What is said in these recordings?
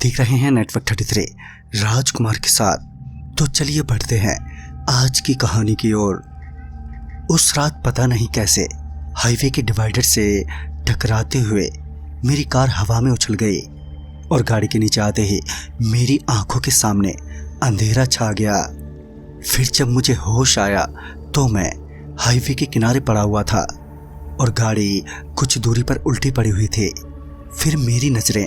देख रहे हैं नेटवर्क 33 राजकुमार के साथ। तो चलिए बढ़ते हैं आज की कहानी की ओर। उस रात पता नहीं कैसे हाईवे के डिवाइडर से टकराते हुए मेरी कार हवा में उछल गई और गाड़ी के नीचे आते ही मेरी आंखों के सामने अंधेरा छा गया। फिर जब मुझे होश आया तो मैं हाईवे के किनारे पड़ा हुआ था और गाड़ी कुछ दूरी पर उल्टी पड़ी हुई थी। फिर मेरी नज़रें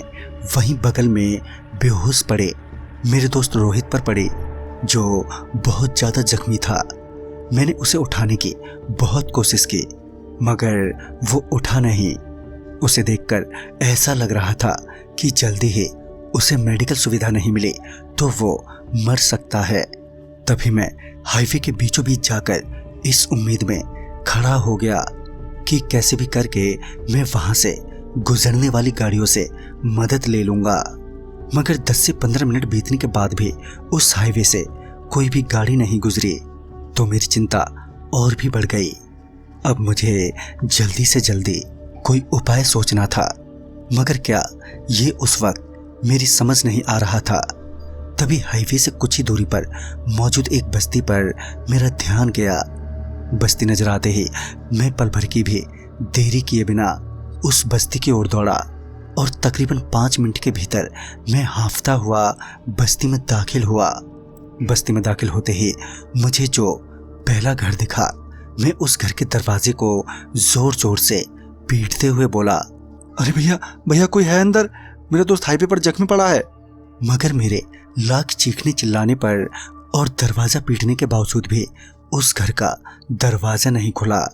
वहीं बगल में बेहोश पड़े मेरे दोस्त रोहित पर पड़ी, जो बहुत ज़्यादा जख्मी था। मैंने उसे उठाने की बहुत कोशिश की मगर वो उठा नहीं। उसे देखकर ऐसा लग रहा था कि जल्दी ही उसे मेडिकल सुविधा नहीं मिली तो वो मर सकता है। तभी मैं हाईवे के बीचों बीच जाकर इस उम्मीद में खड़ा हो गया कि कैसे भी करके मैं वहां से गुजरने वाली गाड़ियों से मदद ले लूंगा। मगर 10 से 15 मिनट बीतने के बाद भी उस हाईवे से कोई भी गाड़ी नहीं गुजरी तो मेरी चिंता और भी बढ़ गई। अब मुझे जल्दी से जल्दी कोई उपाय सोचना था, मगर क्या ये उस वक्त मेरी समझ नहीं आ रहा था। तभी हाईवे से कुछ ही दूरी पर मौजूद एक बस्ती पर मेरा ध्यान गया। बस्ती नजर आते ही मैं पल भर की भी देरी किए बिना उस बस्ती की ओर दौड़ा और तकरीबन 5 मिनट के भीतर मैं हांफता हुआ बस्ती में दाखिल हुआ। बस्ती में दाखिल होते ही मुझे जो पहला घर दिखा, मैं उस घर के दरवाजे को जोर जोर से पीटते हुए बोला, अरे भैया भैया कोई है अंदर, मेरा दोस्त हाईवे पर जख्मी पड़ा है। मगर मेरे लाख चीखने चिल्लाने पर और दरवाजा पीटने के बावजूद भी उस घर का दरवाजा नहीं खुला।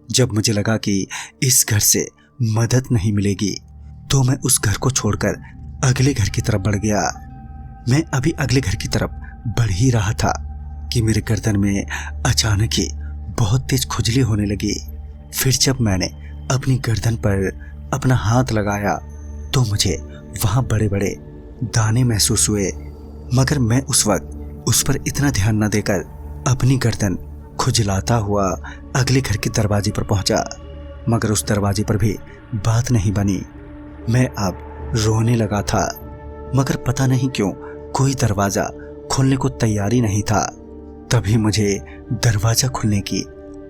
जब मुझे लगा कि इस घर से मदद नहीं मिलेगी तो मैं उस घर को छोड़कर अगले घर की तरफ बढ़ गया। मैं अभी अगले घर की तरफ बढ़ ही रहा था कि मेरे गर्दन में अचानक ही बहुत तेज खुजली होने लगी। फिर जब मैंने अपनी गर्दन पर अपना हाथ लगाया तो मुझे वहां बड़े बड़े दाने महसूस हुए, मगर मैं उस वक्त उस पर इतना ध्यान न देकर अपनी गर्दन खुजलाता हुआ अगले घर के दरवाजे पर पहुंचा। मगर उस दरवाजे पर भी बात नहीं बनी। मैं अब रोने लगा था, मगर पता नहीं क्यों कोई दरवाजा खोलने को तैयारी नहीं था। तभी मुझे दरवाजा खुलने की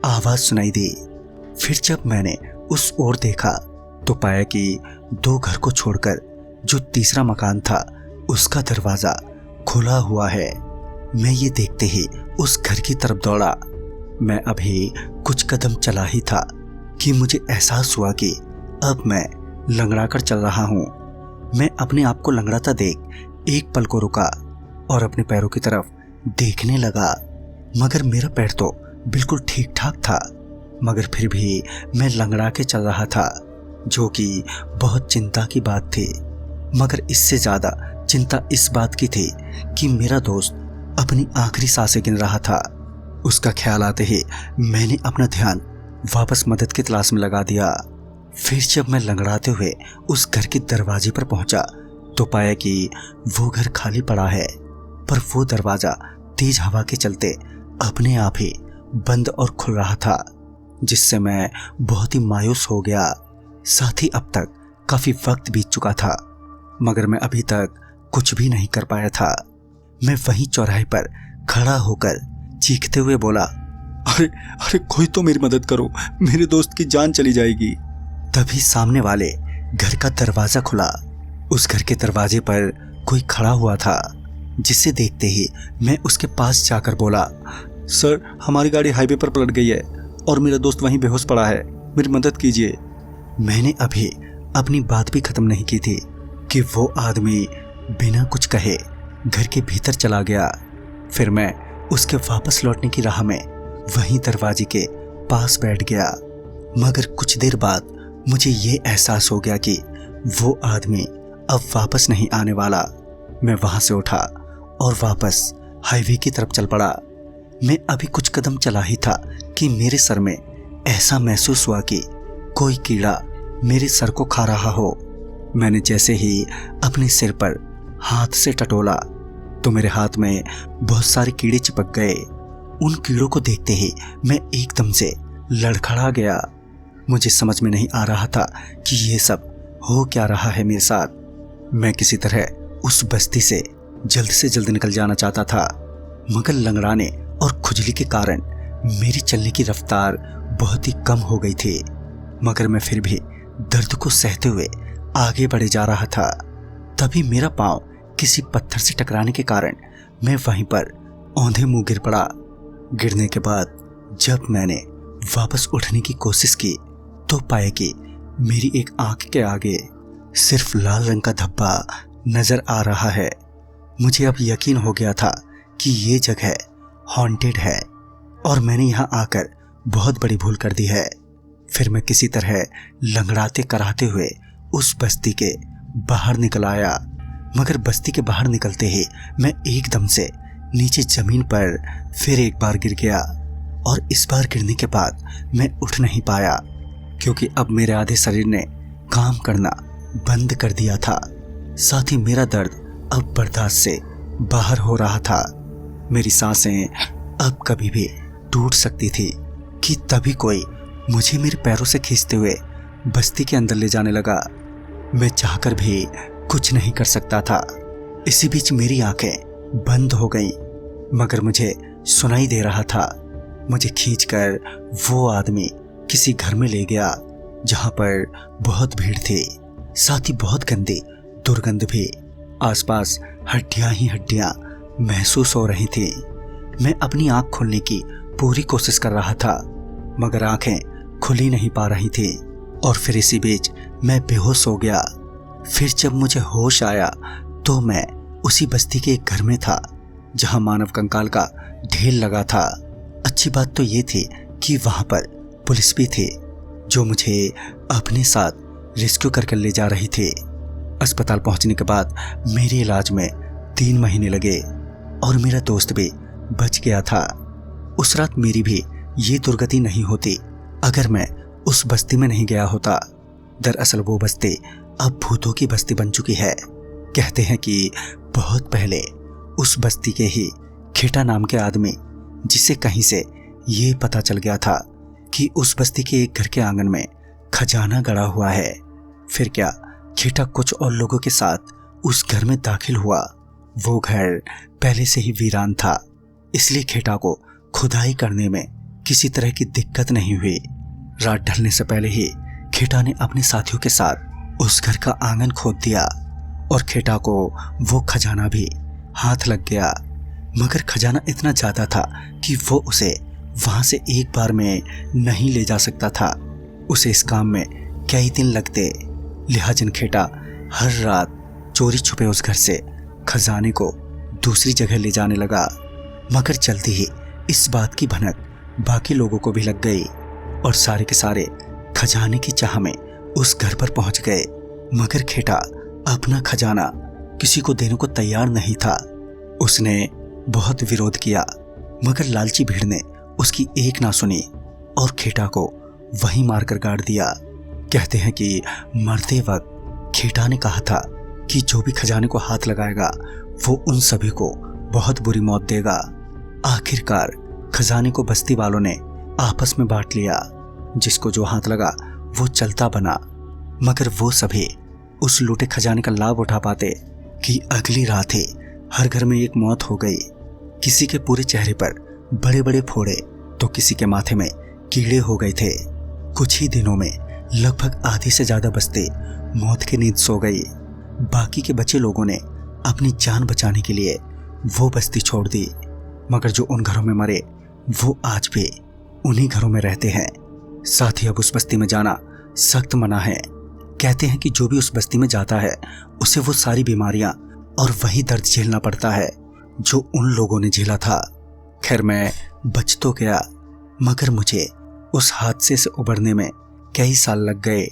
आवाज सुनाई दी। फिर जब मैंने उस ओर देखा तो पाया कि 2 घर को छोड़कर जो तीसरा मकान था उसका दरवाजा खुला हुआ है। मैं ये देखते ही उस घर की तरफ दौड़ा। मैं अभी कुछ कदम चला ही था कि मुझे एहसास हुआ कि अब मैं लंगड़ा कर चल रहा हूँ। मैं अपने आप को लंगड़ाता देख एक पल को रुका और अपने पैरों की तरफ देखने लगा, मगर मेरा पैर तो बिल्कुल ठीक ठाक था, मगर फिर भी मैं लंगड़ा के चल रहा था, जो कि बहुत चिंता की बात थी। मगर इससे ज़्यादा चिंता इस बात की थी कि मेरा दोस्त अपनी आखिरी सांसें गिन रहा था। उसका ख्याल आते ही मैंने अपना ध्यान वापस मदद की तलाश में लगा दिया। फिर जब मैं लंगड़ाते हुए उस घर के दरवाजे पर पहुंचा तो पाया कि वो घर खाली पड़ा है, पर वो दरवाजा तेज हवा के चलते अपने आप ही बंद और खुल रहा था, जिससे मैं बहुत ही मायूस हो गया। साथ ही अब तक काफी वक्त बीत चुका था, मगर मैं अभी तक कुछ भी नहीं कर पाया था। मैं वहीं चौराहे पर खड़ा होकर चीखते हुए बोला, अरे अरे कोई तो मेरी मदद करो, मेरे दोस्त की जान चली जाएगी। तभी सामने वाले घर का दरवाजा खुला। उस घर के दरवाजे पर कोई खड़ा हुआ था, जिसे देखते ही मैं उसके पास जाकर बोला, सर हमारी गाड़ी हाईवे पर पलट गई है और मेरा दोस्त वहीं बेहोश पड़ा है, मेरी मदद कीजिए। मैंने अभी अपनी बात भी खत्म नहीं की थी कि वो आदमी बिना कुछ कहे घर के भीतर चला गया। फिर मैं उसके वापस लौटने की राह में वहीं दरवाजे के पास बैठ गया, मगर कुछ देर बाद मुझे ये एहसास हो गया कि वो आदमी अब वापस नहीं आने वाला। मैं वहां से उठा और वापस हाईवे की तरफ चल पड़ा। मैं अभी कुछ कदम चला ही था कि मेरे सर में ऐसा महसूस हुआ कि कोई कीड़ा मेरे सर को खा रहा हो। मैंने जैसे ही अपने सिर पर हाथ से टटोला तो मेरे हाथ में बहुत सारे कीड़े चिपक गए। उन कीड़ों को देखते ही मैं एकदम से लड़खड़ा गया। मुझे समझ में नहीं आ रहा था कि ये सब हो क्या रहा है मेरे साथ। मैं किसी तरह उस बस्ती से जल्द निकल जाना चाहता था, मगर लंगड़ाने और खुजली के कारण मेरी चलने की रफ्तार बहुत ही कम हो गई थी। मगर मैं फिर भी दर्द को सहते हुए आगे बढ़े जा रहा था। तभी मेरा पांव किसी पत्थर से टकराने के कारण मैं वहीं पर औंधे मुंह गिर पड़ा। गिरने के बाद जब मैंने वापस उठने की कोशिश की तो पाया कि मेरी एक आंख के आगे सिर्फ लाल रंग का धब्बा नजर आ रहा है। मुझे अब यकीन हो गया था कि ये जगह हॉन्टेड है और मैंने यहाँ आकर बहुत बड़ी भूल कर दी है। फिर मैं किसी तरह लंगड़ाते कराते हुए उस बस्ती के बाहर निकल आया। मगर बस्ती के बाहर निकलते ही मैं एकदम से नीचे जमीन पर फिर एक बार गिर गया और इस बार गिरने के बाद मैं उठ नहीं पाया, क्योंकि अब मेरे आधे शरीर ने काम करना बंद कर दिया था। साथ ही मेरा दर्द अब बर्दाश्त से बाहर हो रहा था। मेरी सांसें अब कभी भी टूट सकती थी कि तभी कोई मुझे मेरे पैरों से खींचते हुए बस्ती के अंदर ले जाने लगा। मैं चाहकर भी कुछ नहीं कर सकता था। इसी बीच मेरी आंखें बंद हो गईं, मगर मुझे सुनाई दे रहा था। मुझे खींचकर वो आदमी किसी घर में ले गया जहां पर बहुत भीड़ थी, साथ ही बहुत गंदी दुर्गंध भी। आसपास हड्डियां ही हड्डियां महसूस हो रही थी। मैं अपनी आंख खोलने की पूरी कोशिश कर रहा था, मगर आंखें खुल ही नहीं पा रही थी। और फिर इसी बीच मैं बेहोश हो गया। फिर जब मुझे होश आया तो मैं उसी बस्ती के एक घर में था जहां मानव कंकाल का ढेर लगा था। अच्छी बात तो ये थी कि वहां पर पुलिस भी थी जो मुझे अपने साथ रेस्क्यू करके ले जा रही थी। अस्पताल पहुंचने के बाद मेरे इलाज में 3 महीने लगे और मेरा दोस्त भी बच गया था। उस रात मेरी भी ये दुर्गति नहीं होती अगर मैं उस बस्ती में नहीं गया होता। दरअसल वो बस्ती अब भूतों की बस्ती बन चुकी है। कहते हैं कि बहुत पहले उस बस्ती के ही खेटा नाम के आदमी, जिसे कहीं से ये पता चल गया था कि उस बस्ती के एक घर के आंगन में खजाना गड़ा हुआ है। फिर क्या खेटा कुछ और लोगों के साथ उस घर में दाखिल हुआ। वो घर पहले से ही वीरान था, इसलिए खेटा को खुदाई करने में किसी तरह की दिक्कत नहीं हुई। रात ढलने से पहले ही खेटा ने अपने साथियों के साथ उस घर का आंगन खोद दिया और खेटा को वो खजाना भी हाथ लग गया। मगर खजाना इतना ज्यादा था कि वो उसे वहां से एक बार में नहीं ले जा सकता था। उसे इस काम में कई दिन लगते, लिहाजन खेटा हर रात चोरी छुपे उस घर से खजाने को दूसरी जगह ले जाने लगा। मगर जल्दी ही इस बात की भनक बाकी लोगों को भी लग गई और सारे के सारे खजाने की चाह में उस घर पर पहुंच गए। मगर खेटा अपना खजाना किसी को देने को तैयार नहीं था। उसने बहुत विरोध किया, मगर लालची भीड़ ने उसकी एक ना सुनी और खेटा को वहीं मारकर गाड़ दिया। कहते हैं कि मरते वक्त खेटा ने कहा था कि जो भी खजाने को हाथ लगाएगा वो उन सभी को बहुत बुरी मौत देगा। आखिरकार खजाने को बस्ती वालों ने आपस में बांट लिया। जिसको जो हाथ लगा वो चलता बना, मगर वो सभी उस लूटे खजाने का लाभ उठा पाते कि अगली रात ही हर घर में एक मौत हो गई। किसी के पूरे चेहरे पर बड़े बड़े फोड़े तो किसी के माथे में कीड़े हो गए थे। कुछ ही दिनों में लगभग आधी से ज्यादा बस्ती मौत की नींद सो गई। बाकी के बचे लोगों ने अपनी जान बचाने के लिए वो बस्ती छोड़ दी, मगर जो उन घरों में मरे वो आज भी उन्हीं घरों में रहते हैं। साथ ही अब उस बस्ती में जाना सख्त मना है। कहते हैं कि जो भी उस बस्ती में जाता है उसे वो सारी बीमारियां और वही दर्द झेलना पड़ता है जो उन लोगों ने झेला था। खैर मैं बच तो गया, मगर मुझे उस हादसे से उबरने में कई साल लग गए।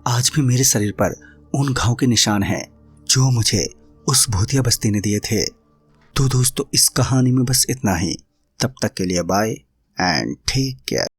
आज भी मेरे शरीर पर उन घावों के निशान हैं जो मुझे उस भूतिया बस्ती ने दिए थे। तो दोस्तों, इस कहानी में बस इतना ही। तब तक के लिए बाय एंड टेक केयर।